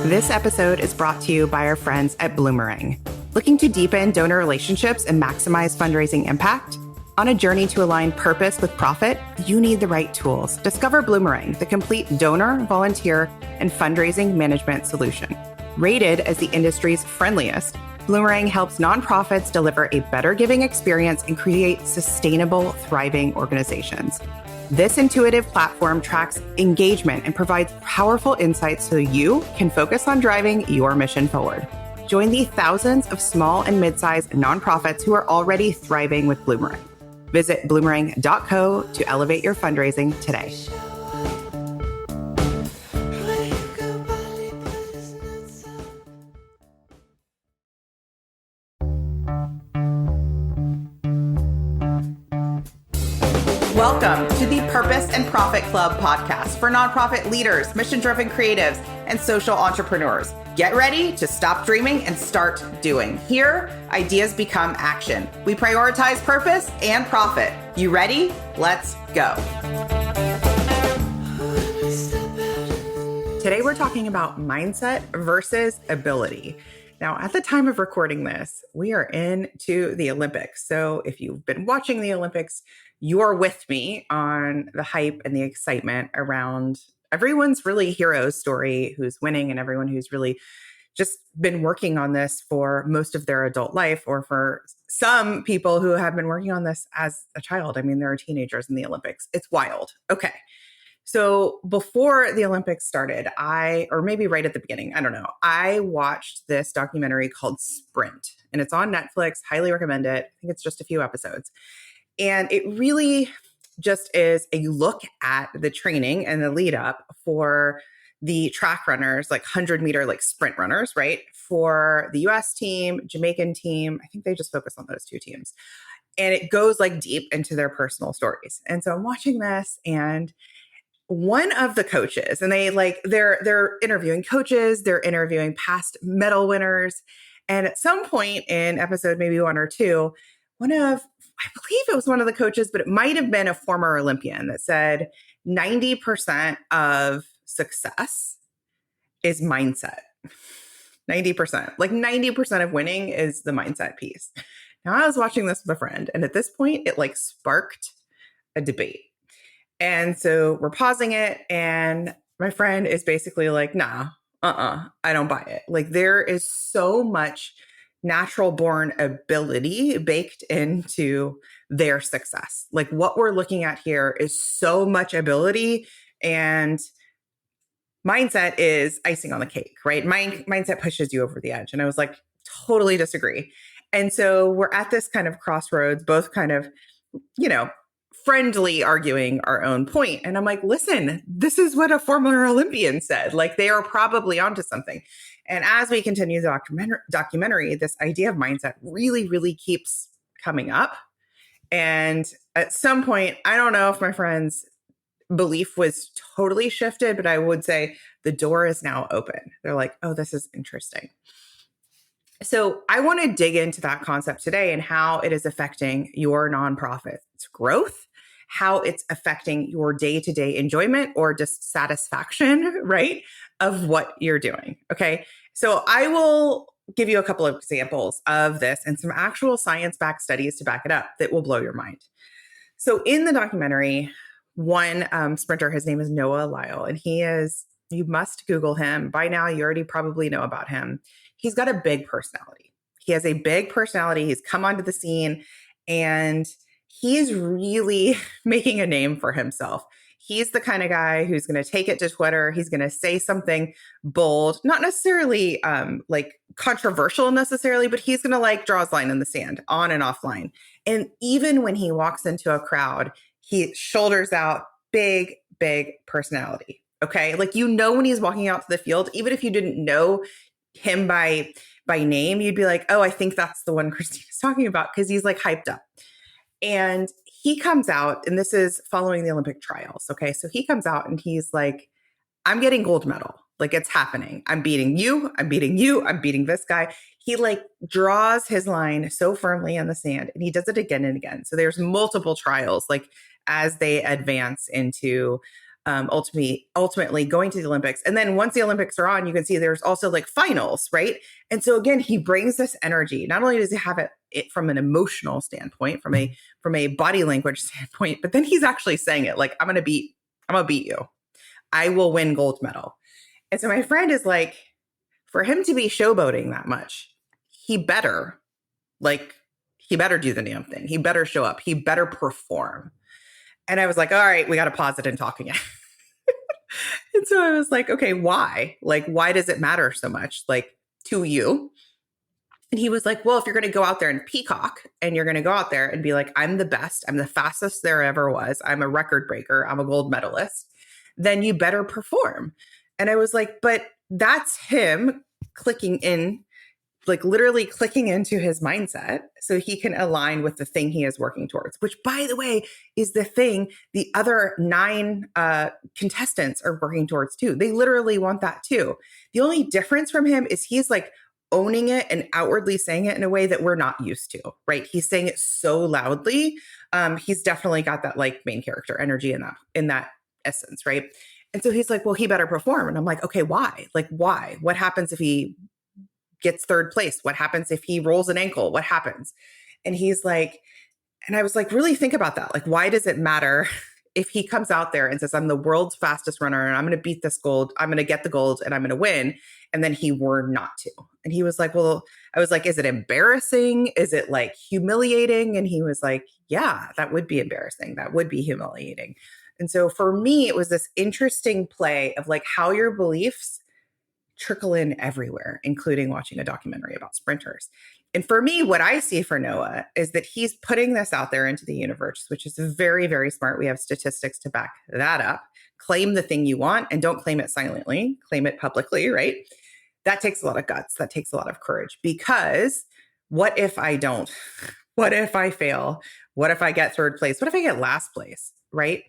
This episode is brought to you by our friends at Bloomerang. Looking to deepen donor relationships and maximize fundraising impact? On a journey to align purpose with profit, you need the right tools. Discover Bloomerang, the complete donor, volunteer, and fundraising management solution. Rated as the industry's friendliest, Bloomerang helps nonprofits deliver a better giving experience and create sustainable, thriving organizations. This intuitive platform tracks engagement and provides powerful insights so you can focus on driving your mission forward. Join the thousands of small and mid-sized nonprofits who are already thriving with Bloomerang. Visit bloomerang.co to elevate your fundraising today. Welcome to the Purpose and Profit Club podcast for nonprofit leaders, mission-driven creatives, and social entrepreneurs. Get ready to stop dreaming and start doing. Here, ideas become action. We prioritize purpose and profit. You ready? Let's go. Today, we're talking about mindset versus ability. Now, at the time of recording this, we are into the Olympics. So if you've been watching the Olympics, you're with me on the hype and the excitement around everyone's really hero story who's winning and everyone who's really just been working on this for most of their adult life, or for some people who have been working on this as a child. I mean, there are teenagers in the Olympics. It's wild. Okay. So before the Olympics started, or maybe right at the beginning, I don't know, I watched this documentary called Sprint, and it's on Netflix. Highly recommend it. I think it's just a few episodes. And it really just is a look at the training and the lead up for the track runners, like 100-meter, like sprint runners, right? For the US team, Jamaican team. I think they just focus on those two teams. And it goes like deep into their personal stories. And so I'm watching this, and one of the coaches, and they're interviewing coaches, they're interviewing past medal winners. And at some point in episode maybe 1 or 2, I believe it was one of the coaches, but it might have been a former Olympian, that said 90% of success is mindset. 90%. Like 90% of winning is the mindset piece. Now, I was watching this with a friend, and at this point, it like sparked a debate. And so we're pausing it, and my friend is basically like, nah, I don't buy it. Like, there is so much natural born ability baked into their success. Like, what we're looking at here is so much ability, and mindset is icing on the cake, right? Mindset pushes you over the edge. And I was like, totally disagree. And so we're at this kind of crossroads, both kind of, friendly arguing our own point. And I'm like, listen, this is what a former Olympian said. Like, they are probably onto something. And as we continue the documentary, this idea of mindset really, really keeps coming up. And at some point, I don't know if my friend's belief was totally shifted, but I would say the door is now open. They're like, oh, this is interesting. So I want to dig into that concept today and how it is affecting your nonprofit's growth, how it's affecting your day-to-day enjoyment or dissatisfaction, right, of what you're doing. Okay. So I will give you a couple of examples of this and some actual science-backed studies to back it up that will blow your mind. So in the documentary, one sprinter, his name is Noah Lyles, and you must Google him. By now, you already probably know about him. He's got a big personality. He has a big personality. He's come onto the scene, and he's really making a name for himself. He's the kind of guy who's going to take it to Twitter. He's going to say something bold, not necessarily like controversial necessarily, but he's going to like draw his line in the sand, on and offline. And even when he walks into a crowd, he shoulders out, big personality. Okay. Like, when he's walking out to the field, even if you didn't know him by name, you'd be like, oh, I think that's the one Christina's talking about, because he's like hyped up. And he comes out, and this is following the Olympic trials. Okay. So he comes out and he's like, I'm getting gold medal. Like, it's happening. I'm beating you. I'm beating you. I'm beating this guy. He like draws his line so firmly in the sand, and he does it again and again. So there's multiple trials, like as they advance into ultimately going to the Olympics. And then once the Olympics are on, you can see there's also like finals, right? And so again, he brings this energy. Not only does he have it from an emotional standpoint, from a body language standpoint, but then he's actually saying it like, I'm gonna beat you. I will win gold medal. And so my friend is like, for him to be showboating that much, he better do the damn thing. He better show up. He better perform. And I was like, all right, we got to pause it and talk again. And so I was like, okay, why? Like, why does it matter so much, like, to you? And he was like, well, if you're going to go out there and peacock and you're going to go out there and be like, I'm the best, I'm the fastest there ever was, I'm a record breaker, I'm a gold medalist, then you better perform. And I was like, but that's him clicking in, like literally clicking into his mindset so he can align with the thing he is working towards, which, by the way, is the thing the other 9 contestants are working towards too. They literally want that too. The only difference from him is he's like owning it and outwardly saying it in a way that we're not used to, right? He's saying it so loudly. He's definitely got that like main character energy in that essence, right? And so he's like, well, he better perform. And I'm like, okay, why? Like, why? What happens if he gets third place? What happens if he rolls an ankle? What happens? And he's like, and I was like, really think about that. Like, why does it matter if he comes out there and says, I'm the world's fastest runner and I'm going to beat this gold, I'm going to get the gold and I'm going to win. And then he were not to. And he was like, well, I was like, is it embarrassing? Is it like humiliating? And he was like, yeah, that would be embarrassing. That would be humiliating. And so for me, it was this interesting play of like how your beliefs trickle in everywhere, including watching a documentary about sprinters. And for me, what I see for Noah is that he's putting this out there into the universe, which is very, very smart. We have statistics to back that up. Claim the thing you want and don't claim it silently, claim it publicly, right? That takes a lot of guts. That takes a lot of courage, because what if I don't? What if I fail? What if I get third place? What if I get last place, right?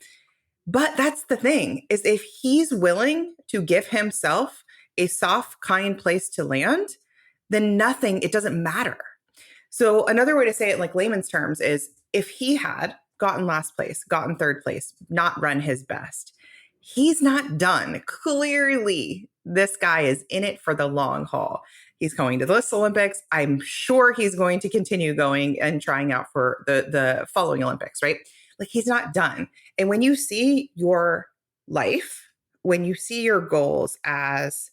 But that's the thing, is if he's willing to give himself a soft, kind place to land, then it doesn't matter. So another way to say it in like layman's terms is if he had gotten last place, gotten third place, not run his best, he's not done. Clearly, this guy is in it for the long haul. He's going to this Olympics. I'm sure he's going to continue going and trying out for the following Olympics, right? Like, he's not done. And when you see your life, when you see your goals as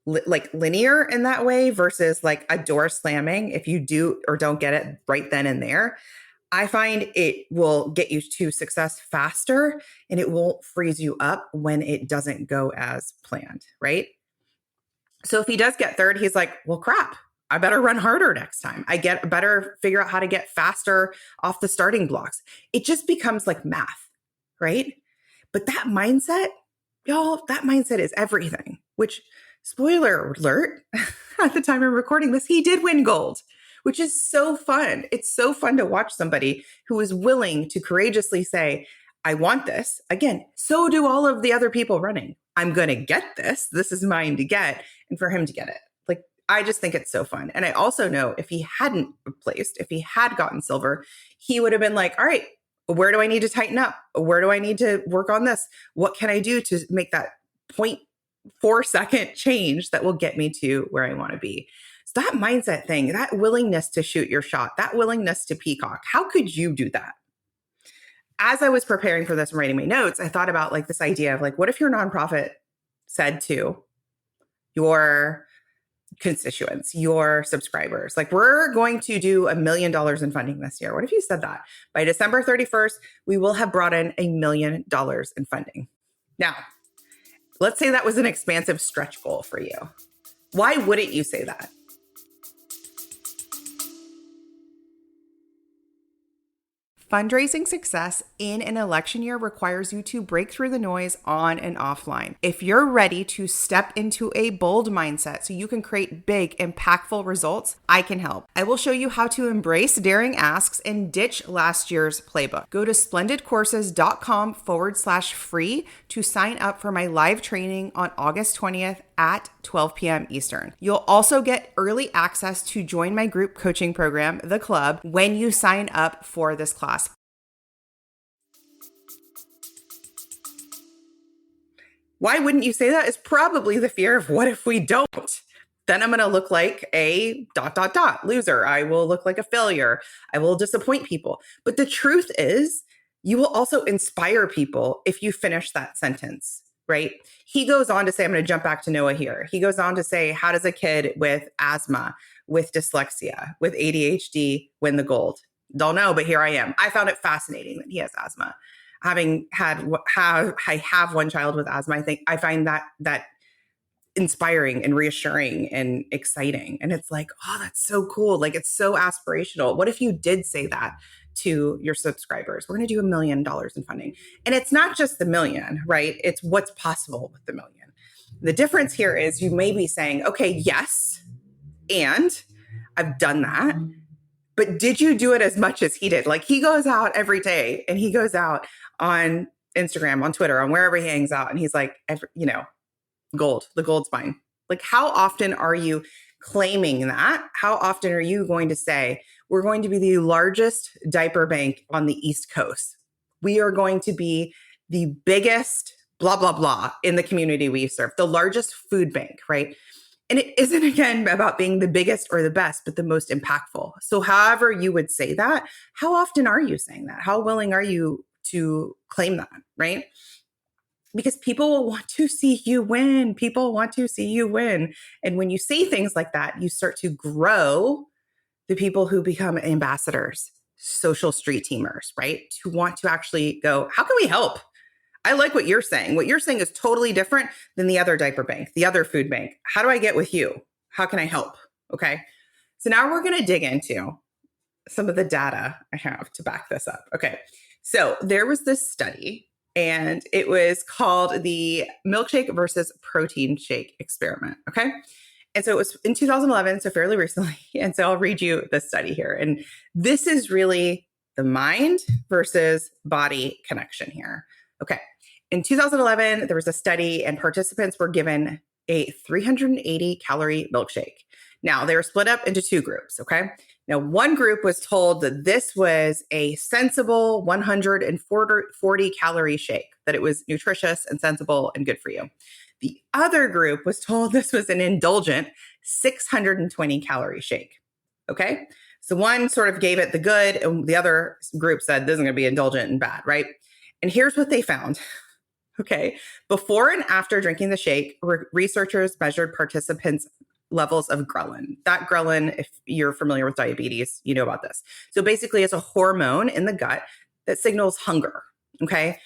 like linear in that way versus like a door slamming, if you do or don't get it right then and there, I find it will get you to success faster and it won't freeze you up when it doesn't go as planned, right? So if he does get third, he's like, well, crap, I better run harder next time. Better figure out how to get faster off the starting blocks. It just becomes like math, right? But that mindset, y'all, that mindset is everything, which, spoiler alert, at the time of recording this, he did win gold, which is so fun. It's so fun to watch somebody who is willing to courageously say, I want this. Again, so do all of the other people running. I'm going to get this. This is mine to get. And for him to get it. Like, I just think it's so fun. And I also know if he hadn't placed, if he had gotten silver, he would have been like, all right, where do I need to tighten up? Where do I need to work on this? What can I do to make that 0.4 second change that will get me to where I want to be? So that mindset thing, that willingness to shoot your shot, that willingness to peacock, how could you do that? As I was preparing for this and writing my notes, I thought about like this idea of like, what if your nonprofit said to your constituents, your subscribers, like, we're going to do $1 million in funding this year. What if you said that by December 31st, we will have brought in $1 million in funding? Now, let's say that was an expansive stretch goal for you. Why wouldn't you say that? Fundraising success in an election year requires you to break through the noise on and offline. If you're ready to step into a bold mindset so you can create big, impactful results, I can help. I will show you how to embrace daring asks and ditch last year's playbook. Go to splendidcourses.com/free to sign up for my live training on August 20th at 12 p.m. Eastern. You'll also get early access to join my group coaching program, The Club, when you sign up for this class. Why wouldn't you say that? Is probably the fear of what if we don't? Then I'm going to look like a ... loser. I will look like a failure. I will disappoint people. But the truth is, you will also inspire people if you finish that sentence, right? He goes on to say, I'm going to jump back to Noah here. He goes on to say, how does a kid with asthma, with dyslexia, with ADHD win the gold? Don't know, but here I am. I found it fascinating that he has asthma. Having had I have one child with asthma, I find that inspiring and reassuring and exciting. And it's like, oh, that's so cool. Like, it's so aspirational. What if you did say that to your subscribers? We're going to do $1 million in funding. And it's not just the million, right? It's what's possible with the million. The difference here is you may be saying, okay, yes, and I've done that. But did you do it as much as he did? Like, he goes out every day, and he goes out on Instagram, on Twitter, on wherever he hangs out. And he's like, gold, the gold's mine. Like, how often are you claiming that? How often are you going to say, we're going to be the largest diaper bank on the East Coast? We are going to be the biggest blah, blah, blah in the community we serve, the largest food bank, right? And it isn't, again, about being the biggest or the best, but the most impactful. So however you would say that, how often are you saying that? How willing are you to claim that, right? Because people will want to see you win. People want to see you win. And when you say things like that, you start to grow the people who become ambassadors, social street teamers, right? Who want to actually go, how can we help? I like what you're saying. What you're saying is totally different than the other diaper bank, the other food bank. How do I get with you? How can I help? Okay. So now we're going to dig into some of the data I have to back this up. Okay. So there was this study, and it was called the milkshake versus protein shake experiment. Okay. And so it was in 2011, so fairly recently. And so I'll read you the study here. And this is really the mind versus body connection here. Okay. In 2011, there was a study, and participants were given a 380 calorie milkshake. Now, they were split up into two groups, okay? Now, one group was told that this was a sensible 140 calorie shake, that it was nutritious and sensible and good for you. The other group was told this was an indulgent 620 calorie shake, okay? So one sort of gave it the good, and the other group said this is going to be indulgent and bad, right? And here's what they found. Okay. Before and after drinking the shake, researchers measured participants' levels of ghrelin. That ghrelin, if you're familiar with diabetes, you know about this. So basically, it's a hormone in the gut that signals hunger. Okay.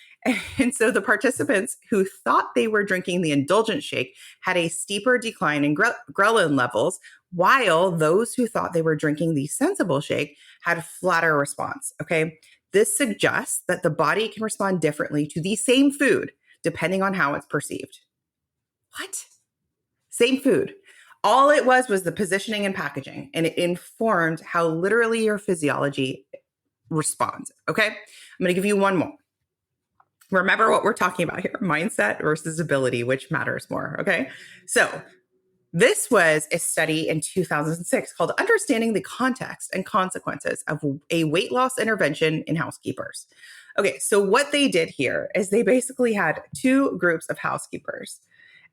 And so the participants who thought they were drinking the indulgent shake had a steeper decline in ghrelin levels, while those who thought they were drinking the sensible shake had a flatter response. Okay. This suggests that the body can respond differently to the same food depending on how it's perceived. What? Same food. All it was the positioning and packaging, and it informed how literally your physiology responds. Okay. I'm going to give you one more. Remember what we're talking about here, mindset versus ability, which matters more. Okay. So this was a study in 2006 called Understanding the Context and Consequences of a Weight Loss Intervention in Housekeepers. Okay, so what they did here is they basically had two groups of housekeepers,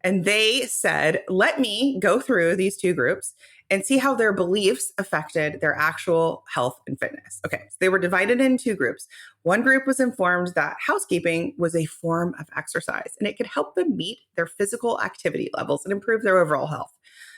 and they said, let me go through these two groups and see how their beliefs affected their actual health and fitness. Okay, so they were divided in two groups. One group was informed that housekeeping was a form of exercise, and it could help them meet their physical activity levels and improve their overall health.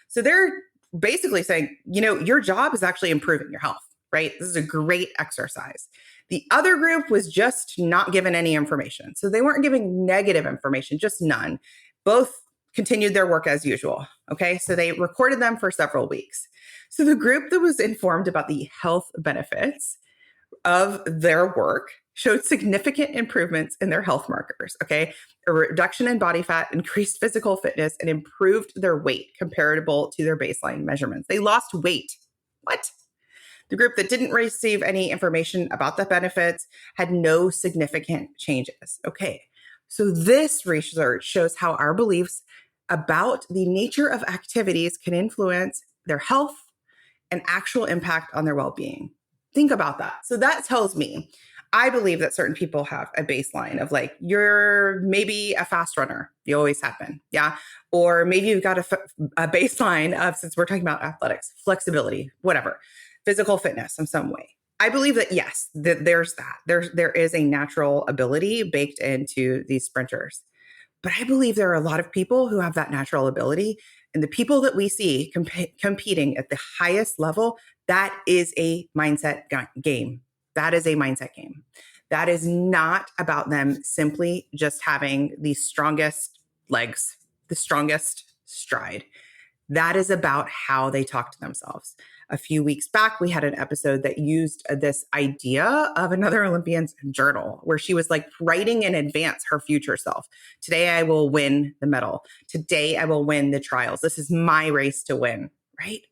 So they're basically saying, your job is actually improving your health, right? This is a great exercise. The other group was just not given any information. So they weren't giving negative information, just none. Both continued their work as usual. Okay. So they recorded them for several weeks. So the group that was informed about the health benefits of their work showed significant improvements in their health markers. Okay. A reduction in body fat, increased physical fitness, and improved their weight comparable to their baseline measurements. They lost weight. What? The group that didn't receive any information about the benefits had no significant changes. Okay. So this research shows how our beliefs about the nature of activities can influence their health and actual impact on their well-being. Think about that. So that tells me I believe that certain people have a baseline of like, you're maybe a fast runner. You always have been. Yeah. Or maybe you've got a baseline of, since we're talking about athletics, flexibility, whatever, physical fitness in some way. I believe that yes, there's that. There is a natural ability baked into these sprinters. But I believe there are a lot of people who have that natural ability. And the people that we see competing at the highest level, that is a mindset game. That is a mindset game. That is not about them simply just having the strongest legs, the strongest stride. That is about how they talk to themselves. A few weeks back, we had an episode that used this idea of another Olympian's journal where she was like writing in advance her future self. Today, I will win the medal. Today, I will win the trials. This is my race to win, right?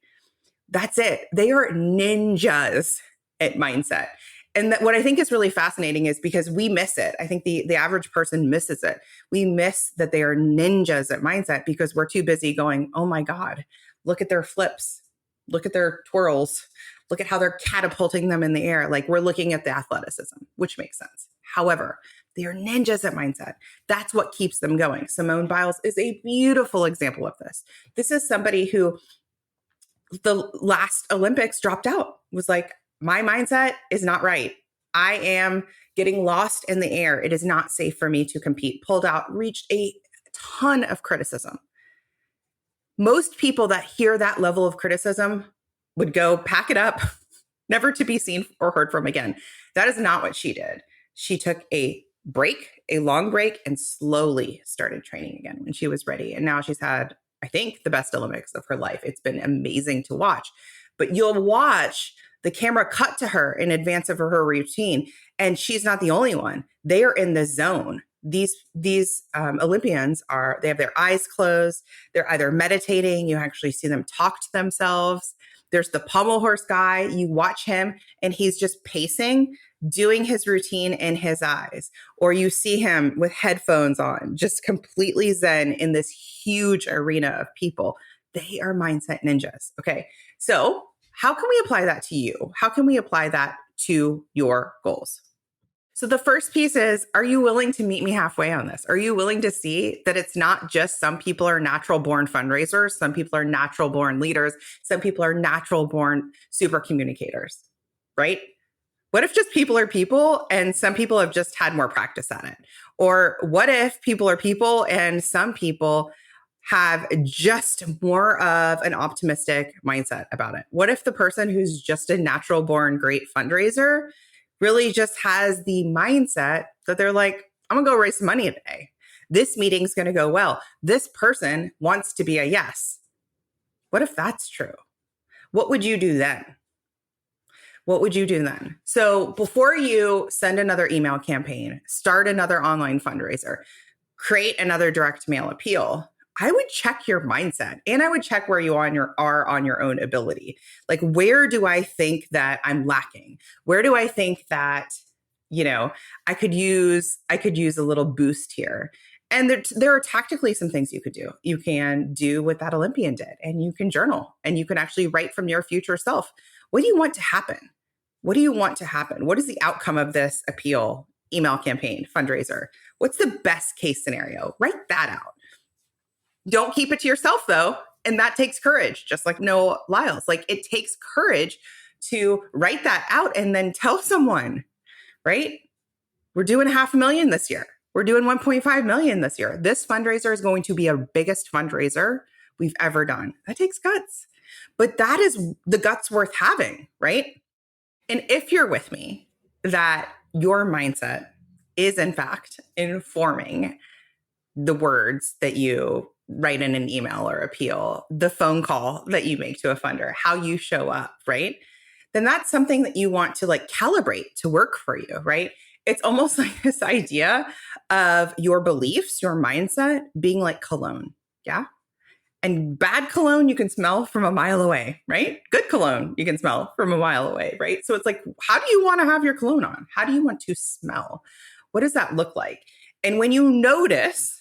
That's it. They are ninjas at mindset. And what I think is really fascinating is because we miss it. I think the average person misses it. We miss that they are ninjas at mindset because we're too busy going, oh my God, look at their flips. Look at their twirls. Look at how they're catapulting them in the air. Like we're looking at the athleticism, which makes sense. However, they are ninjas at mindset. That's what keeps them going. Simone Biles is a beautiful example of this. This is somebody who the last Olympics dropped out, was like, my mindset is not right. I am getting lost in the air. It is not safe for me to compete. Pulled out, reached a ton of criticism. Most people that hear that level of criticism would go pack it up, never to be seen or heard from again. That is not what she did. She took a break, a long break, and slowly started training again when she was ready. And now she's had, I think, the best Olympics of her life. It's been amazing to watch. But you'll watch the camera cut to her in advance of her routine, and she's not the only one. They are in the zone. These Olympians they have their eyes closed. They're either meditating. You actually see them talk to themselves. There's the pommel horse guy. You watch him and he's just pacing, doing his routine in his eyes. Or you see him with headphones on, just completely zen in this huge arena of people. They are mindset ninjas. Okay. So how can we apply that to you? How can we apply that to your goals? So the first piece is, are you willing to meet me halfway on this? Are you willing to see that it's not just some people are natural born fundraisers, some people are natural born leaders, some people are natural born super communicators, right? What if just people are people and some people have just had more practice at it? Or what if people are people and some people have just more of an optimistic mindset about it? What if the person who's just a natural born great fundraiser really just has the mindset that they're like, I'm gonna go raise some money today. This meeting's gonna go well. This person wants to be a yes. What if that's true? What would you do then? What would you do then? So before you send another email campaign, start another online fundraiser, create another direct mail appeal, I would check your mindset and I would check where you are on your own ability. Like, where do I think that I'm lacking? Where do I think that, I could use a little boost here? And there are tactically some things you could do. You can do what that Olympian did, and you can journal, and you can actually write from your future self. What do you want to happen? What do you want to happen? What is the outcome of this appeal, email campaign, fundraiser? What's the best case scenario? Write that out. Don't keep it to yourself, though. And that takes courage, just like Noah Lyles. Like, it takes courage to write that out and then tell someone, right? We're doing $500,000 this year. We're doing 1.5 million this year. This fundraiser is going to be our biggest fundraiser we've ever done. That takes guts. But that is the guts worth having, right? And if you're with me, that your mindset is, in fact, informing the words that you write in an email or appeal, the phone call that you make to a funder, how you show up, right? Then that's something that you want to like calibrate to work for you, right? It's almost like this idea of your beliefs, your mindset being like cologne. Yeah. And bad cologne you can smell from a mile away, right? Good cologne you can smell from a mile away, right? So it's like, how do you want to have your cologne on? How do you want to smell? What does that look like? And when you notice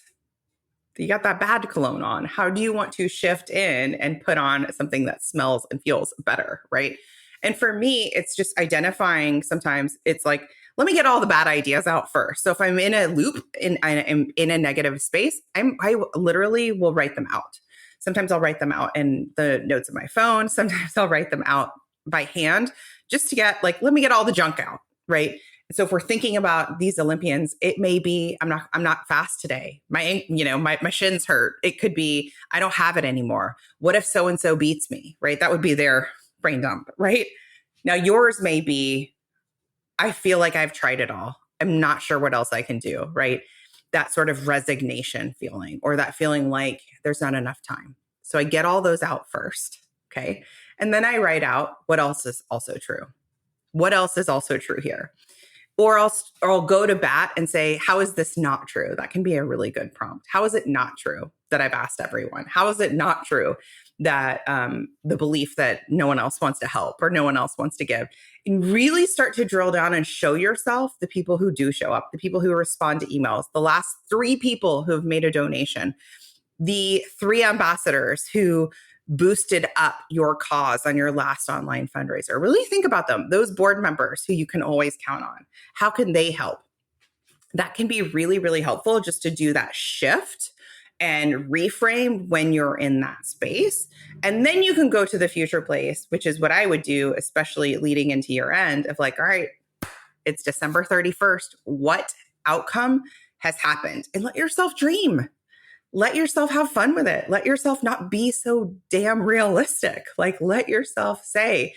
you got that bad cologne on, how do you want to shift in and put on something that smells and feels better, right? And for me, it's just identifying, sometimes it's like let me get all the bad ideas out first. So if I'm in a loop, I'm in a negative space, I literally will write them out. Sometimes I'll write them out in the notes of my phone. Sometimes I'll write them out by hand just to get like, let me get all the junk out, right? So if we're thinking about these Olympians, it may be I'm not fast today. My shins hurt. It could be I don't have it anymore. What if so and so beats me, right? That would be their brain dump, right? Now yours may be I feel like I've tried it all. I'm not sure what else I can do, right? That sort of resignation feeling, or that feeling like there's not enough time. So I get all those out first, okay? And then I write out what else is also true. What else is also true here? Or I'll go to bat and say, how is this not true? That can be a really good prompt. How is it not true that I've asked everyone? How is it not true that the belief that no one else wants to help or no one else wants to give? And really start to drill down and show yourself the people who do show up, the people who respond to emails, the last 3 people who have made a donation, the 3 ambassadors who boosted up your cause on your last online fundraiser. Really think about them, those board members who you can always count on. How can they help? That can be really, really helpful just to do that shift and reframe when you're in that space. And then you can go to the future place, which is what I would do, especially leading into your end of like, all right, it's December 31st. What outcome has happened? And let yourself dream. Let yourself have fun with it. Let yourself not be so damn realistic. Like, let yourself say,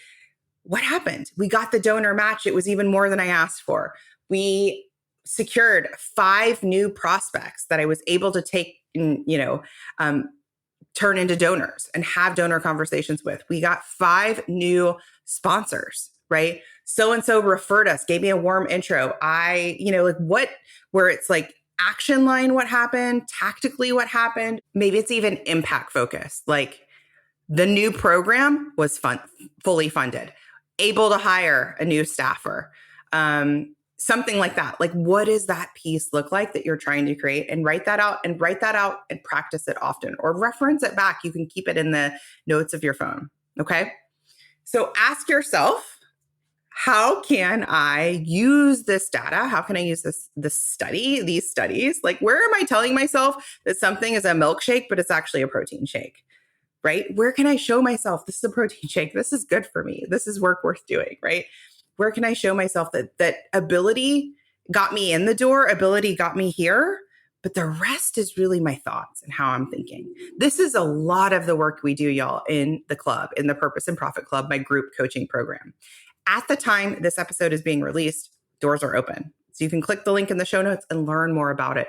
what happened? We got the donor match. It was even more than I asked for. We secured 5 new prospects that I was able to take, turn into donors and have donor conversations with. We got 5 new sponsors, right? So-and-so referred us, gave me a warm intro. Where it's like, action line, what happened, tactically, what happened. Maybe it's even impact focused. Like the new program was fully funded, able to hire a new staffer, something like that. Like, what does that piece look like that you're trying to create? And write that out and practice it often, or reference it back. You can keep it in the notes of your phone. Okay. So ask yourself, how can I use this data? How can I use these studies? Like, where am I telling myself that something is a milkshake, but it's actually a protein shake, right? Where can I show myself this is a protein shake? This is good for me. This is work worth doing, right? Where can I show myself that ability got me in the door, ability got me here, but the rest is really my thoughts and how I'm thinking. This is a lot of the work we do, y'all, in the club, in the Purpose and Profit Club, my group coaching program. At the time this episode is being released, doors are open. So you can click the link in the show notes and learn more about it.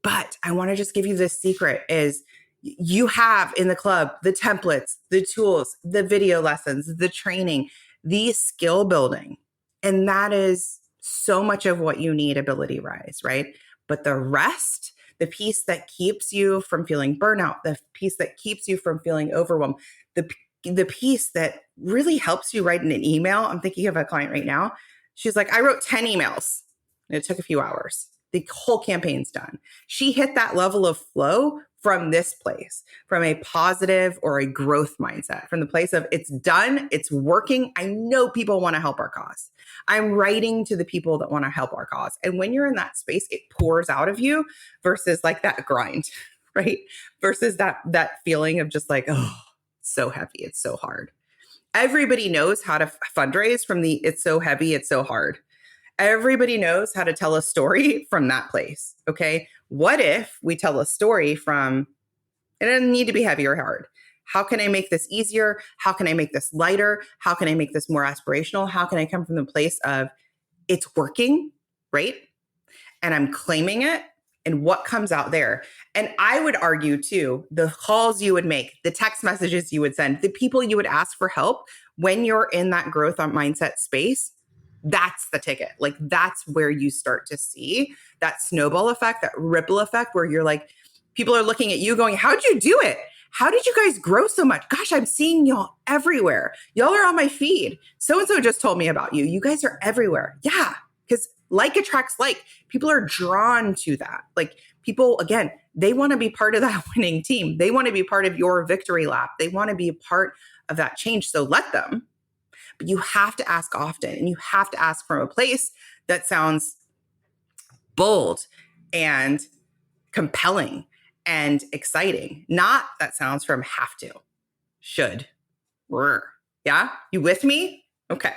But I want to just give you this secret is you have in the club the templates, the tools, the video lessons, the training, the skill building. And that is so much of what you need Ability Rise, right? But the rest, the piece that keeps you from feeling burnout, the piece that keeps you from feeling overwhelmed, the piece that really helps you write in an email. I'm thinking of a client right now. She's like, I wrote 10 emails and it took a few hours. The whole campaign's done. She hit that level of flow from this place, from a positive or a growth mindset, from the place of it's done, it's working. I know people want to help our cause. I'm writing to the people that want to help our cause. And when you're in that space, it pours out of you versus like that grind, right? Versus that feeling of just like, oh, so heavy, it's so hard. Everybody knows how to fundraise from the it's so heavy, it's so hard. Everybody knows how to tell a story from that place. Okay. What if we tell a story from, it doesn't need to be heavy or hard. How can I make this easier? How can I make this lighter? How can I make this more aspirational? How can I come from the place of it's working, right? And I'm claiming it. And what comes out there. And I would argue too, the calls you would make, the text messages you would send, the people you would ask for help when you're in that growth on mindset space, that's the ticket. Like that's where you start to see that snowball effect, that ripple effect where you're like, people are looking at you going, how'd you do it? How did you guys grow so much? Gosh, I'm seeing y'all everywhere. Y'all are on my feed. So-and-so just told me about you. You guys are everywhere. Yeah. Because like attracts like. People are drawn to that. Like people, again, they want to be part of that winning team. They want to be part of your victory lap. They want to be a part of that change. So let them. but you have to ask often, and you have to ask from a place that sounds bold and compelling and exciting, not that sounds from have to, should, yeah? You with me? Okay.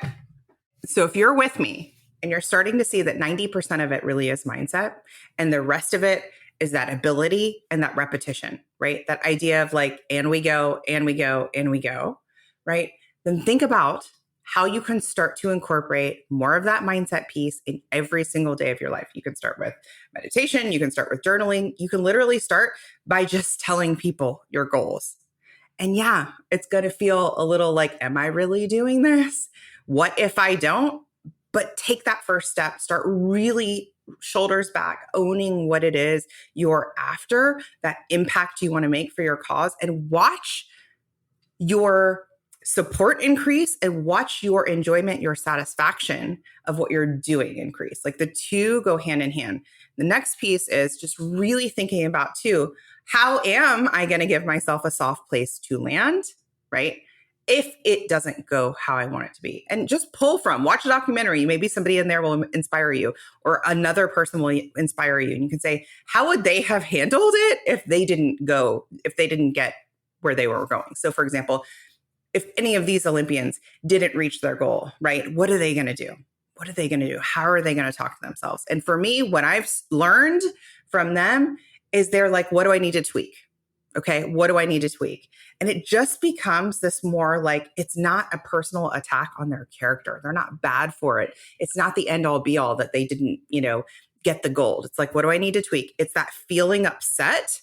So if you're with me and you're starting to see that 90% of it really is mindset and the rest of it is that ability and that repetition, right? That idea of like, and we go, and we go, and we go, right? Then think about how you can start to incorporate more of that mindset piece in every single day of your life. You can start with meditation. You can start with journaling. You can literally start by just telling people your goals. And yeah, it's going to feel a little like, am I really doing this? What if I don't? But take that first step, start really shoulders back, owning what it is you're after, that impact you want to make for your cause, and watch your support increase and watch your enjoyment, your satisfaction of what you're doing increase. Like the two go hand in hand. The next piece is just really thinking about too, how am I going to give myself a soft place to land, right? If it doesn't go how I want it to be. And just pull from, watch a documentary. Maybe somebody in there will inspire you, or another person will inspire you. And you can say, how would they have handled it if they didn't get where they were going? So for example, if any of these Olympians didn't reach their goal, right? What are they going to do? What are they going to do? How are they going to talk to themselves? And for me, what I've learned from them is they're like, what do I need to tweak? Okay, what do I need to tweak? And it just becomes this more like, it's not a personal attack on their character. They're not bad for it. It's not the end all be all that they didn't, get the gold. It's like, what do I need to tweak? It's that feeling upset,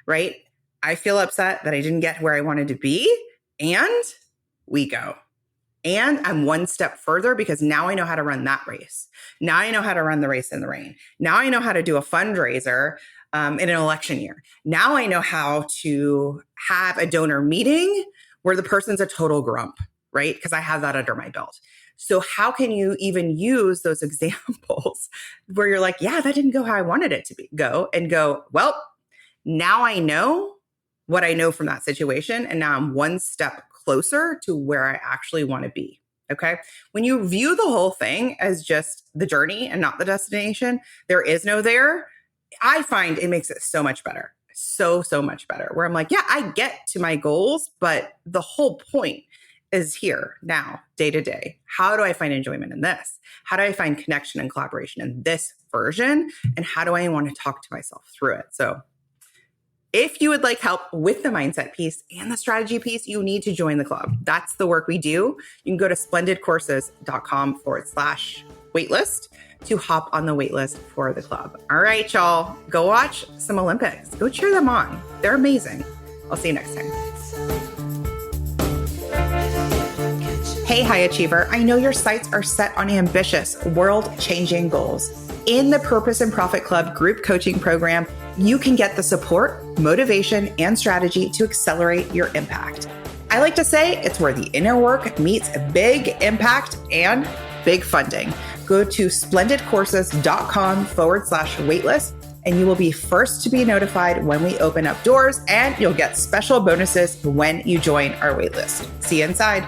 right? I feel upset that I didn't get where I wanted to be, and we go. And I'm one step further because now I know how to run that race. Now I know how to run the race in the rain. Now I know how to do a fundraiser in an election year. Now I know how to have a donor meeting where the person's a total grump, right? Because I have that under my belt. So how can you even use those examples where you're like, yeah, that didn't go how I wanted it to go, and go, well, now I know what I know from that situation. And now I'm one step closer to where I actually want to be. Okay. When you view the whole thing as just the journey and not the destination, there is no there. I find it makes it so much better. So much better. Where I'm like, yeah, I get to my goals, but the whole point is here now, day to day. How do I find enjoyment in this? How do I find connection and collaboration in this version? And how do I want to talk to myself through it? So if you would like help with the mindset piece and the strategy piece, you need to join the club. That's the work we do. You can go to splendidcourses.com/waitlist to hop on the waitlist for the club. All right, y'all, go watch some Olympics. Go cheer them on. They're amazing. I'll see you next time. Hey, high achiever. I know your sights are set on ambitious, world-changing goals. In the Purpose and Profit Club group coaching program, you can get the support, motivation, and strategy to accelerate your impact. I like to say it's where the inner work meets a big impact and big funding. Go to splendidcourses.com/waitlist, and you will be first to be notified when we open up doors, and you'll get special bonuses when you join our waitlist. See you inside.